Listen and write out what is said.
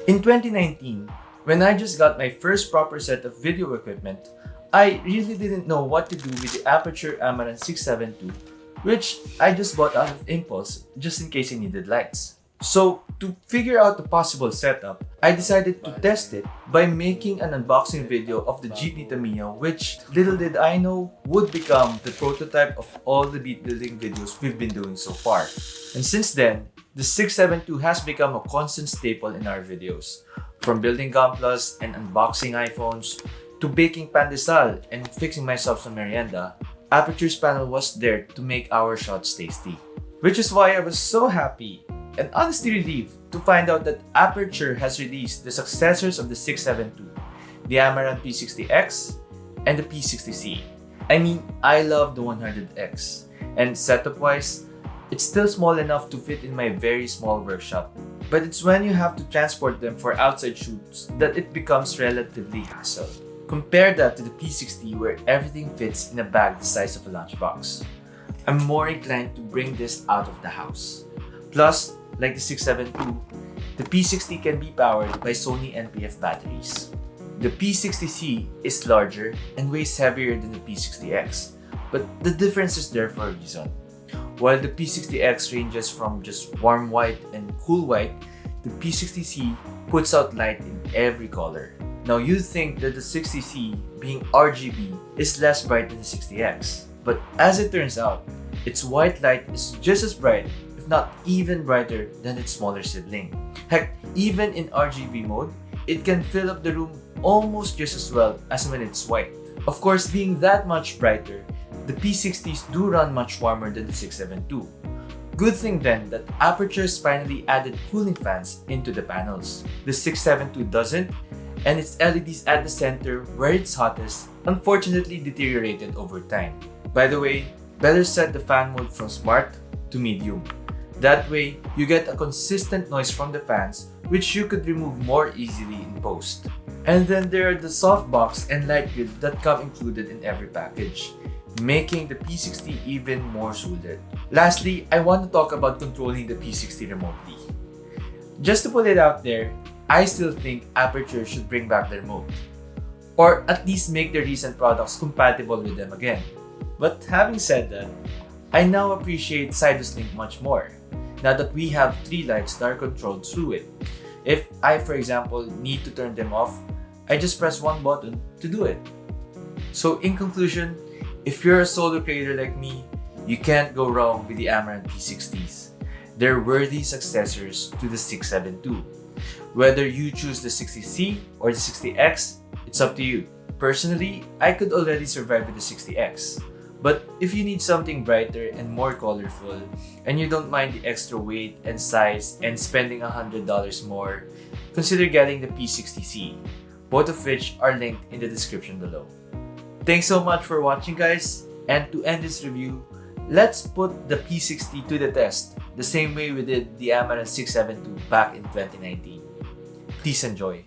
In 2019, when I just got my first proper set of video equipment, I really didn't know what to do with the Aputure Amaran 672, which I just bought out of impulse just in case I needed lights. So, to figure out the possible setup, I decided to test it by making an unboxing video of the Jeepney Tamiya, which little did I know would become the prototype of all the beat building videos we've been doing so far. And since then, the 672 has become a constant staple in our videos. From building Gunplas and unboxing iPhones, to baking pandesal and fixing myself some merienda, Aputure's panel was there to make our shots tasty. Which is why I was so happy and honestly relieved to find out that Aputure has released the successors of the 672, the Amaran P60x and the P60c. I mean, I love the 100x, and setup-wise, it's still small enough to fit in my very small workshop. But it's when you have to transport them for outside shoots that it becomes relatively hassle. Compare that to the P60 where everything fits in a bag the size of a lunchbox. I'm more inclined to bring this out of the house. Plus, like the 672, the P60 can be powered by Sony NPF batteries. The P60c is larger and weighs heavier than the P60x, but the difference is there for a reason. While the P60x ranges from just warm white and cool white, the P60c puts out light in every color. Now you'd think that the 60c, being RGB, is less bright than the 60x, but as it turns out, its white light is just as bright, if not even brighter than its smaller sibling. Heck, even in RGB mode, it can fill up the room almost just as well as when it's white. Of course, being that much brighter, the P60s do run much warmer than the 672. Good thing then that Aputure's finally added cooling fans into the panels. The 672 doesn't, and its LEDs at the center where it's hottest unfortunately deteriorated over time. By the way, better set the fan mode from smart to medium. That way, you get a consistent noise from the fans which you could remove more easily in post. And then there are the softbox and light grid that come included in every package, making the P60 even more suited. Lastly, I want to talk about controlling the P60 remotely. Just to put it out there, I still think Aputure should bring back the remote, or at least make their recent products compatible with them again. But having said that, I now appreciate Sidus Link much more, now that we have 3 lights that are controlled through it. If I, for example, need to turn them off, I just press one button to do it. So in conclusion, if you're a solo creator like me, you can't go wrong with the Amaran P60s. They're worthy successors to the 672. Whether you choose the 60C or the 60X, it's up to you. Personally, I could already survive with the 60X. But if you need something brighter and more colorful, and you don't mind the extra weight and size and spending $100 more, consider getting the P60C, both of which are linked in the description below. Thanks so much for watching, guys, and to end this review, let's put the P60 to the test the same way we did the Amaran 672 back in 2019. Please enjoy.